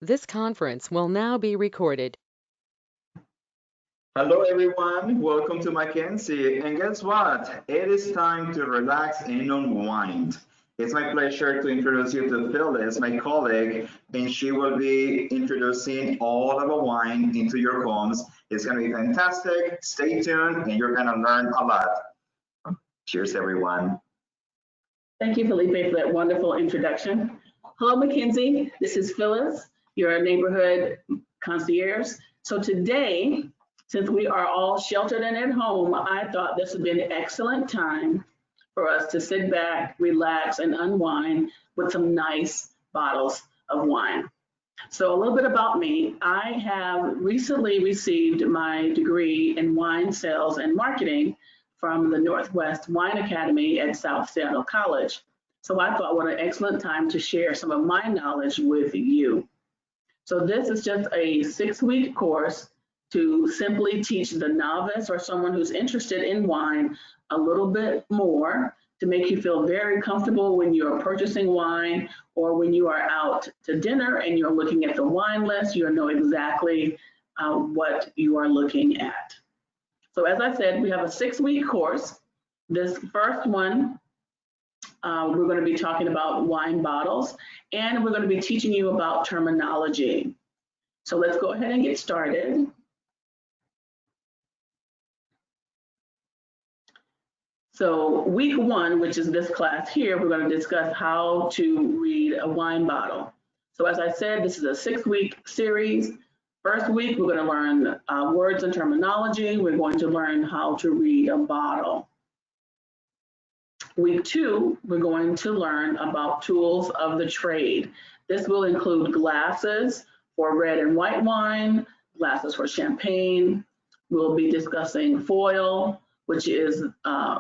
This conference will now be recorded. Hello, everyone. Welcome to Mackenzie. And guess what? It is time to relax and unwind. It's my pleasure to introduce you to Phyllis, my colleague, and she will be introducing all of the wine into your homes. It's going to be fantastic. Stay tuned, and you're going to learn a lot. Cheers, everyone. Thank you, Felipe, for that wonderful introduction. Hello, Mackenzie. This is Phyllis, your neighborhood concierge. So today, since we are all sheltered and at home, I thought this would be an excellent time for us to sit back, relax, and unwind with some nice bottles of wine. So a little bit about me. I have recently received my degree in wine sales and marketing from the Northwest Wine Academy at South Seattle College. So I thought what an excellent time to share some of my knowledge with you. So this is just a 6-week course to simply teach the novice or someone who's interested in wine a little bit more, to make you feel very comfortable when you're purchasing wine or when you are out to dinner and you're looking at the wine list, you'll know exactly what you are looking at. So as I said, we have a 6-week course. This first one, we're going to be talking about wine bottles, and we're going to be teaching you about terminology. So let's go ahead and get started. So week 1, which is this class here, we're going to discuss how to read a wine bottle. So as I said, this is a 6-week series. First week, we're going to learn words and terminology. We're going to learn how to read a bottle. Week 2, we're going to learn about tools of the trade. This will include glasses for red and white wine, glasses for champagne. We'll be discussing foil, which is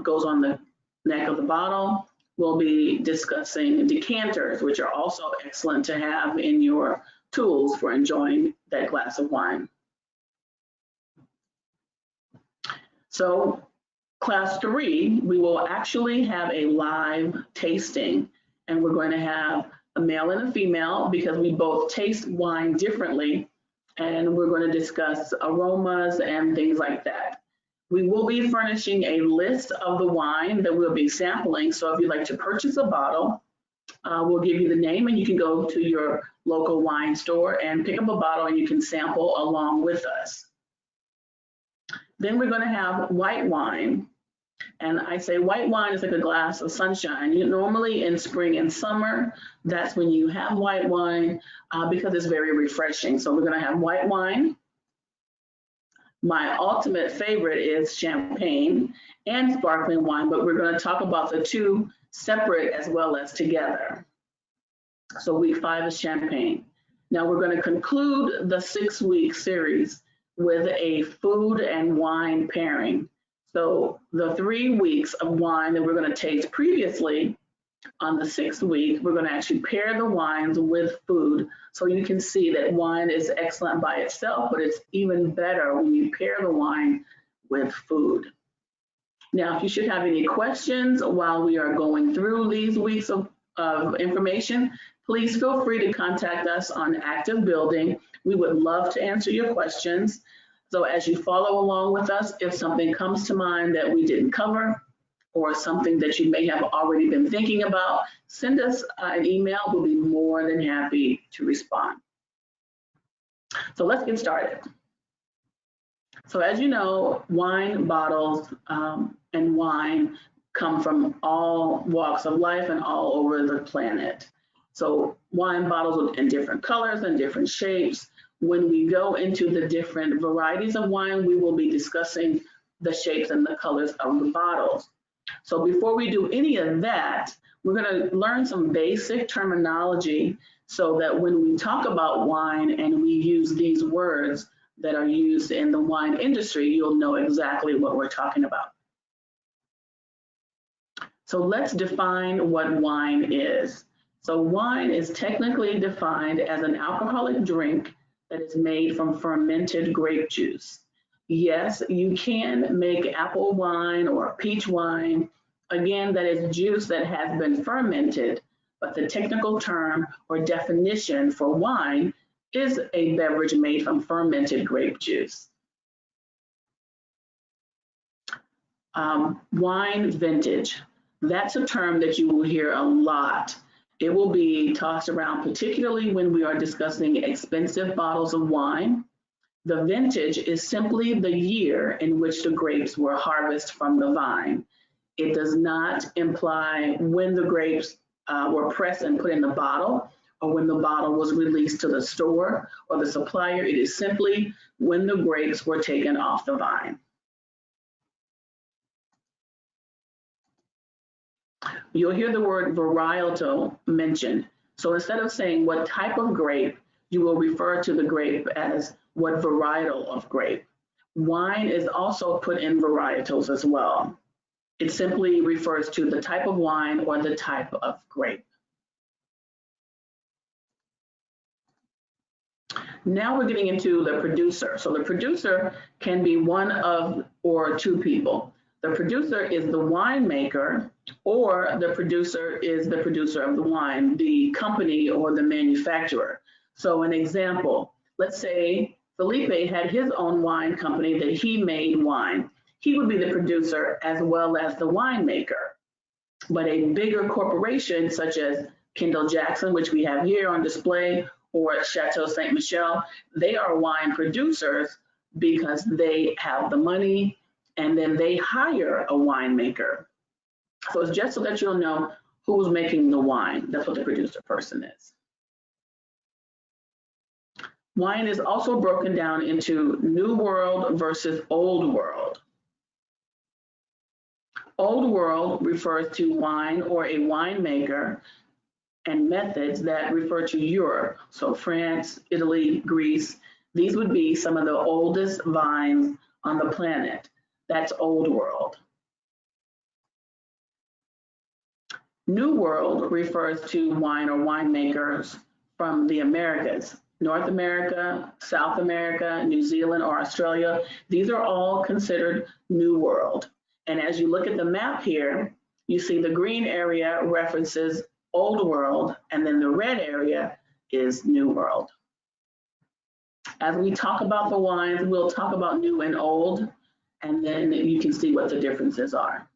goes on the neck of the bottle. We'll be discussing decanters, which are also excellent to have in your tools for enjoying that glass of wine. So class 3, we will actually have a live tasting, and we're going to have a male and a female because we both taste wine differently, and we're going to discuss aromas and things like that. We will be furnishing a list of the wine that we'll be sampling. So if you'd like to purchase a bottle, we'll give you the name and you can go to your local wine store and pick up a bottle and you can sample along with us. Then we're going to have white wine. And I say white wine is like a glass of sunshine. Normally in spring and summer, that's when you have white wine because it's very refreshing. So we're going to have white wine. My ultimate favorite is champagne and sparkling wine, but we're going to talk about the two separate as well as together. So week 5 is champagne. Now we're going to conclude the 6-week series with a food and wine pairing. So the 3 weeks of wine that we're going to taste previously, on the 6th week, we're going to actually pair the wines with food. So you can see that wine is excellent by itself, but it's even better when you pair the wine with food. Now, if you should have any questions while we are going through these weeks of information, please feel free to contact us on Active Building. We would love to answer your questions. So as you follow along with us, if something comes to mind that we didn't cover, or something that you may have already been thinking about, send us an email. We'll be more than happy to respond. So let's get started. So as you know, wine bottles and wine come from all walks of life and all over the planet. So wine bottles in different colors and different shapes. When we go into the different varieties of wine, we will be discussing the shapes and the colors of the bottles. So before we do any of that, we're going to learn some basic terminology so that when we talk about wine and we use these words that are used in the wine industry, you'll know exactly what we're talking about. So let's define what wine is. So wine is technically defined as an alcoholic drink that is made from fermented grape juice. Yes, you can make apple wine or peach wine. Again, that is juice that has been fermented, but the technical term or definition for wine is a beverage made from fermented grape juice. Wine vintage. That's a term that you will hear a lot. It will be tossed around, particularly when we are discussing expensive bottles of wine. The vintage is simply the year in which the grapes were harvested from the vine. It does not imply when the grapes were pressed and put in the bottle, or when the bottle was released to the store or the supplier. It is simply when the grapes were taken off the vine. You'll hear the word varietal mentioned. So instead of saying what type of grape, you will refer to the grape as what varietal of grape. Wine is also put in varietals as well. It simply refers to the type of wine or the type of grape. Now we're getting into the producer. So the producer can be one of or two people. The producer is the winemaker, or the producer is the producer of the wine, the company or the manufacturer. So an example, let's say Felipe had his own wine company that he made wine. He would be the producer as well as the winemaker. But a bigger corporation such as Kendall Jackson, which we have here on display, or Chateau Saint Michelle, they are wine producers because they have the money and then they hire a winemaker. So it's just so that you'll know who's making the wine. That's what the producer person is. Wine is also broken down into New World versus Old World. Old World refers to wine or a winemaker and methods that refer to Europe. So France, Italy, Greece, these would be some of the oldest vines on the planet. That's Old World. New World refers to wine or winemakers from the Americas, North America, South America, New Zealand, or Australia. These are all considered New World. And as you look at the map here, you see the green area references Old World, and then the red area is New World. As we talk about the wines, we'll talk about new and old, and then you can see what the differences are.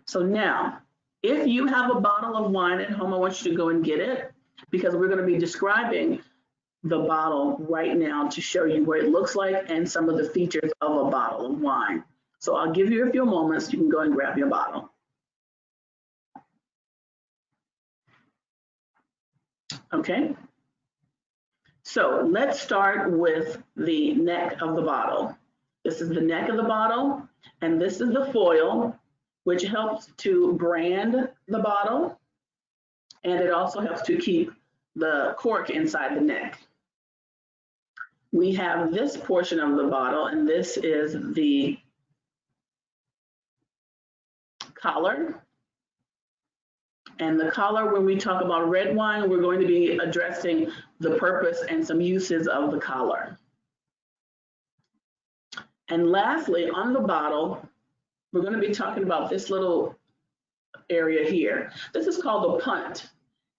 So now, if you have a bottle of wine at home, I want you to go and get it, because we're going to be describing the bottle right now to show you what it looks like and some of the features of a bottle of wine. So I'll give you a few moments. You can go and grab your bottle. Okay. So let's start with the neck of the bottle. This is the neck of the bottle, and this is the foil, which helps to brand the bottle, and it also helps to keep the cork inside the neck. We have this portion of the bottle, and this is the collar. And the collar, when we talk about red wine, we're going to be addressing the purpose and some uses of the collar. And lastly, on the bottle, we're going to be talking about this little area here. This is called a punt.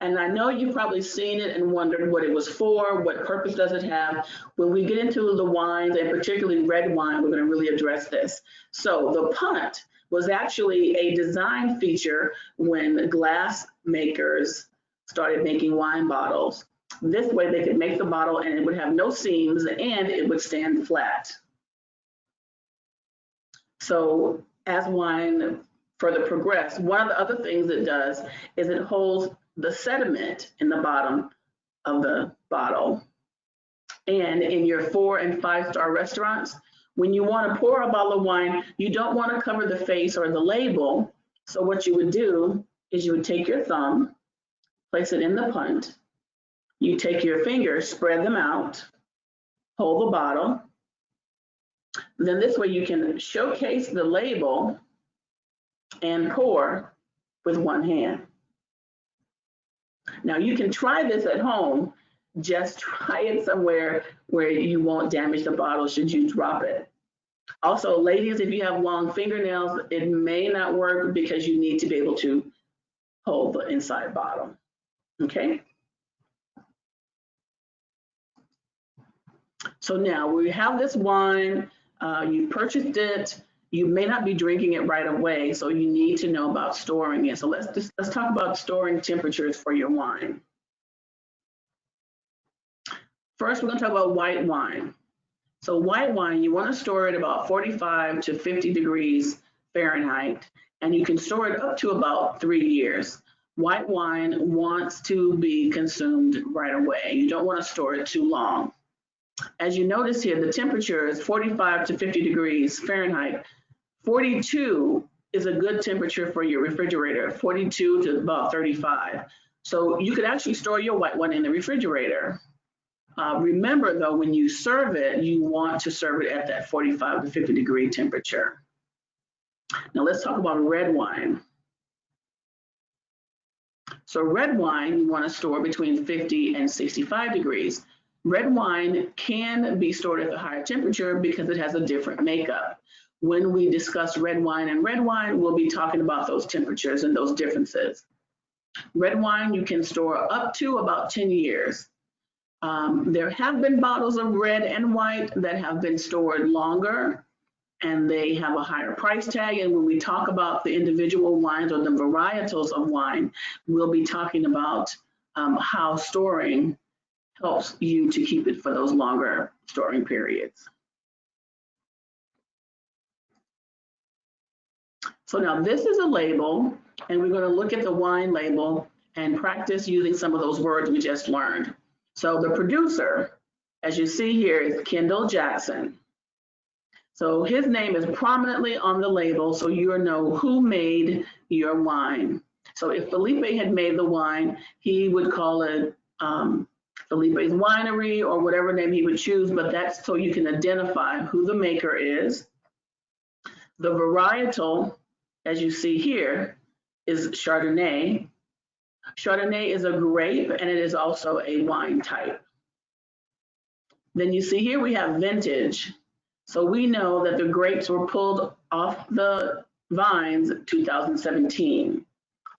And I know you've probably seen it and wondered what it was for, what purpose does it have. When we get into the wines, and particularly red wine, we're going to really address this. So the punt was actually a design feature when glass makers started making wine bottles. This way they could make the bottle and it would have no seams and it would stand flat. So as wine further progressed, one of the other things it does is it holds the sediment in the bottom of the bottle. And in your 4- and 5-star restaurants, when you want to pour a bottle of wine, you don't want to cover the face or the label. So what you would do is you would take your thumb, place it in the punt. You take your fingers, spread them out, hold the bottle. Then this way you can showcase the label and pour with one hand. Now you can try this at home. Just try it somewhere where you won't damage the bottle should you drop it. Also, ladies, if you have long fingernails, it may not work because you need to be able to hold the inside bottle. Okay. So now we have this wine, you purchased it, you may not be drinking it right away, so you need to know about storing it. So let's talk about storing temperatures for your wine. First, we're going to talk about white wine. So white wine, you want to store it about 45 to 50 degrees Fahrenheit, and you can store it up to about 3 years. White wine wants to be consumed right away. You don't want to store it too long. As you notice here, the temperature is 45 to 50 degrees Fahrenheit. 42 is a good temperature for your refrigerator, 42 to about 35. So you could actually store your white wine in the refrigerator. Remember though, when you serve it, you want to serve it at that 45 to 50 degree temperature. Now let's talk about red wine. So red wine, you want to store between 50 and 65 degrees. Red wine can be stored at a higher temperature because it has a different makeup. When we discuss red wine, we'll be talking about those temperatures and those differences. Red wine you can store up to about 10 years. There have been bottles of red and white that have been stored longer, and they have a higher price tag. And when we talk about the individual wines or the varietals of wine, we'll be talking about how storing helps you to keep it for those longer storing periods. So now this is a label, and we're going to look at the wine label and practice using some of those words we just learned. So the producer, as you see here, is Kendall Jackson. So his name is prominently on the label, so you know who made your wine. So if Felipe had made the wine, he would call it Felipe's Winery or whatever name he would choose, but that's so you can identify who the maker is. The varietal, as you see here, is Chardonnay. Chardonnay is a grape, and it is also a wine type. Then you see here we have vintage. So we know that the grapes were pulled off the vines 2017.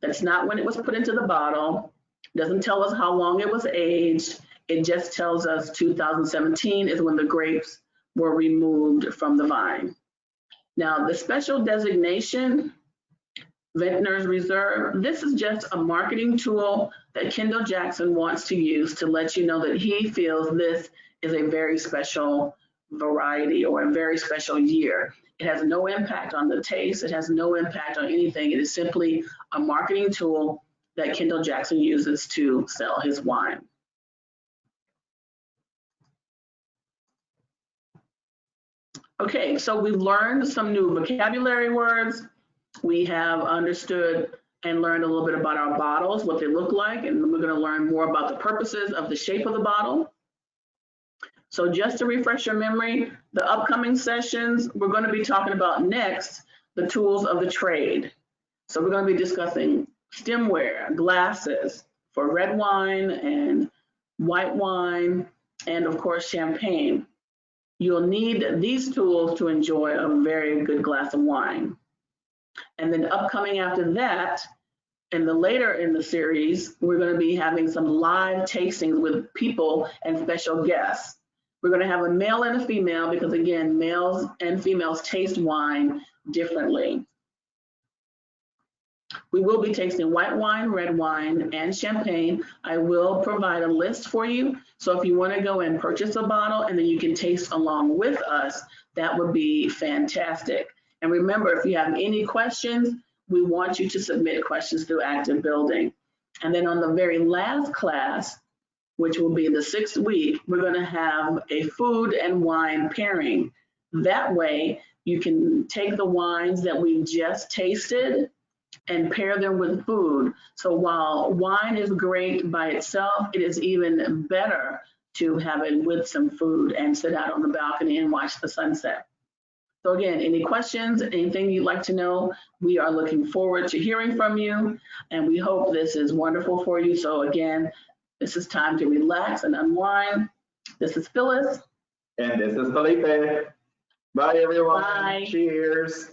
That's not when it was put into the bottle. It doesn't tell us how long it was aged. It just tells us 2017 is when the grapes were removed from the vine. Now, the special designation, Vintner's Reserve, this is just a marketing tool that Kendall Jackson wants to use to let you know that he feels this is a very special variety or a very special year. It has no impact on the taste. It has no impact on anything. It is simply a marketing tool that Kendall Jackson uses to sell his wine. Okay, so we've learned some new vocabulary words. We have understood and learned a little bit about our bottles, what they look like, and we're going to learn more about the purposes of the shape of the bottle. So just to refresh your memory, the upcoming sessions, we're going to be talking about next, the tools of the trade. So we're going to be discussing stemware, glasses for red wine and white wine, and of course, champagne. You'll need these tools to enjoy a very good glass of wine. And then upcoming after that, and later in the series, we're going to be having some live tastings with people and special guests. We're going to have a male and a female because, again, males and females taste wine differently. We will be tasting white wine, red wine, and champagne. I will provide a list for you. So if you want to go and purchase a bottle and then you can taste along with us, that would be fantastic. And remember, if you have any questions, we want you to submit questions through Active Building. And then on the very last class, which will be the 6th week, we're going to have a food and wine pairing. That way, you can take the wines that we just tasted and pair them with food. So while wine is great by itself, it is even better to have it with some food and sit out on the balcony and watch the sunset. So again, any questions, anything you'd like to know, we are looking forward to hearing from you, and we hope this is wonderful for you. So again, this is time to relax and unwind. This is Phyllis. And this is Felipe. Bye, everyone. Bye. Cheers.